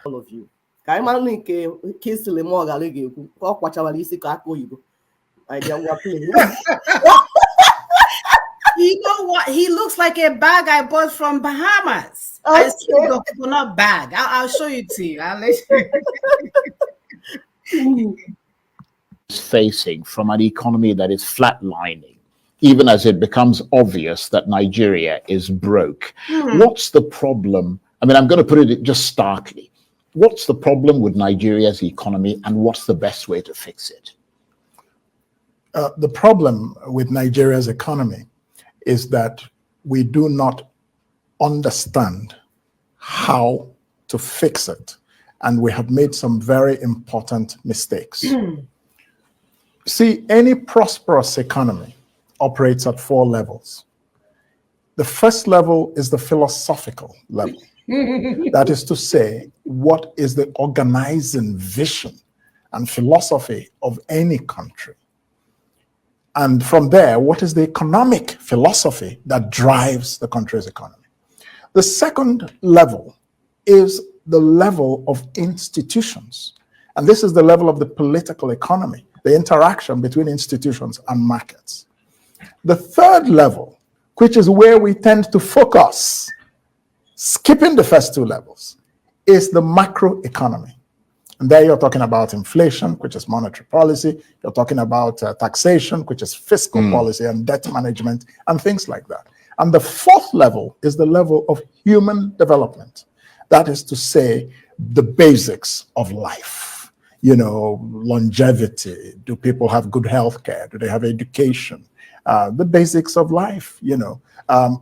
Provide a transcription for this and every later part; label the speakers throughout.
Speaker 1: all of you. Kingsley Moghalu
Speaker 2: You know what? He looks like a bag I bought from Bahamas.
Speaker 1: Okay.
Speaker 2: I see the coconut bag. I'll show you to you. I'll let you.
Speaker 3: Facing from an economy that is flatlining, even as it becomes obvious that Nigeria is broke. What's the problem? I mean, I'm going to put it just starkly. What's the problem with Nigeria's economy, and what's the best way to fix it?
Speaker 4: The problem with Nigeria's economy is that we do not understand how to fix it. And we have made some very important mistakes. See, any prosperous economy operates at 4 levels. The first level is the philosophical level. That is to say, what is the organizing vision and philosophy of any country? And from there, what is the economic philosophy that drives the country's economy? The second level is the level of institutions. And this is the level of the political economy, the interaction between institutions and markets. The third level, which is where we tend to focus, skipping the first 2 levels, is the macroeconomy. And there you're talking about inflation, which is monetary policy. You're talking about taxation, which is fiscal policy and debt management and things like that. And the 4th level is the level of human development. That is to say, the basics of life. You know, longevity. Do people have good health care? Do they have education? The basics of life, you know.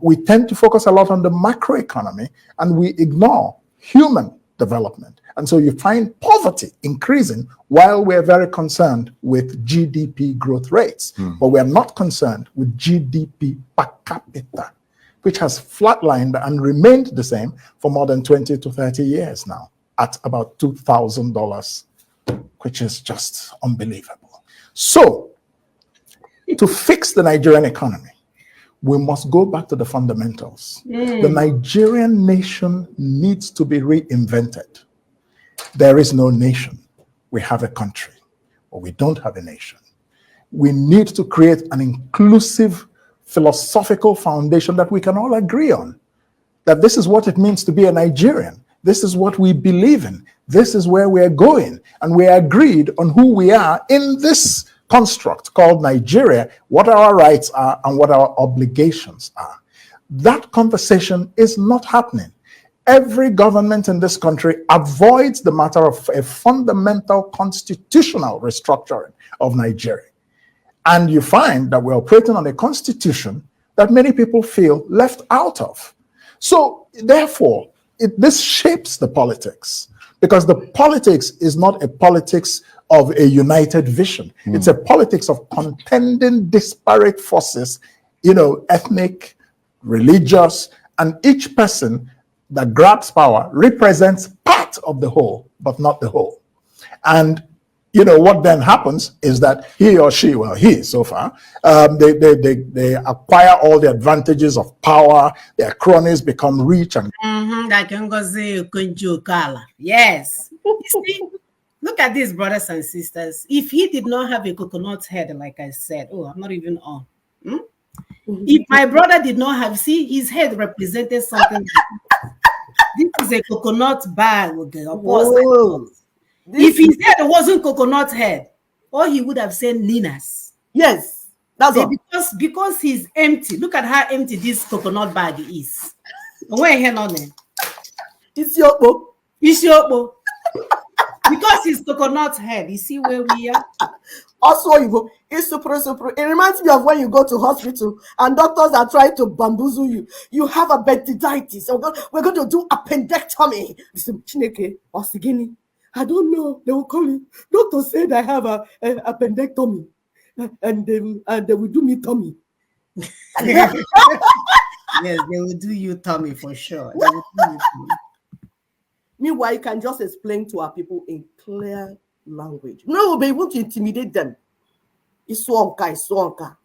Speaker 4: We tend to focus a lot on the macroeconomy and we ignore human development. And so you find poverty increasing while we're very concerned with GDP growth rates. But we're not concerned with GDP per capita, which has flatlined and remained the same for more than 20 to 30 years now at about $2,000, which is just unbelievable. So to fix the Nigerian economy, we must go back to the fundamentals. The Nigerian nation needs to be reinvented. There is no nation. We have a country, but we don't have a nation. We need to create an inclusive philosophical foundation that we can all agree on. That this is what it means to be a Nigerian. This is what we believe in. This is where we're going. And we agreed on who we are in this construct called Nigeria, what our rights are and what our obligations are. That conversation is not happening. Every government in this country avoids the matter of a fundamental constitutional restructuring of Nigeria. And you find that we're operating on a constitution that many people feel left out of. So therefore, this shapes the politics, because the politics is not a politics of a united vision. It's a politics of contending disparate forces, you know, ethnic, religious, and each person that grabs power represents part of the whole, but not the whole. And you know what then happens is that he or she, well, he so far, they acquire all the advantages of power. Their cronies become rich and
Speaker 2: yes. You see, look at these brothers and sisters. If he did not have a coconut head, like I said, I'm not even on. If my brother did not have, see, his head represented something. This is a coconut bag. If his head wasn't coconut head, or he would have said Ninas.
Speaker 1: Yes, that's all.
Speaker 2: Because he's empty. Look at how empty this coconut bag is. Where hand on it?
Speaker 1: It's your
Speaker 2: because he's coconut head. You see where we are?
Speaker 1: Also, you go, it's super. It reminds me of when you go to hospital and doctors are trying to bamboozle you. You have appendicitis. We're going to do appendectomy. Chineke or Sigini. I don't know. They will call you. Doctor said I have a appendectomy, and they will do me tummy.
Speaker 2: Yes, they will do you tummy for sure. They will do you tummy.
Speaker 1: Meanwhile, you can just explain to our people in clear language. No, we'll be able to intimidate them. It's Swonka.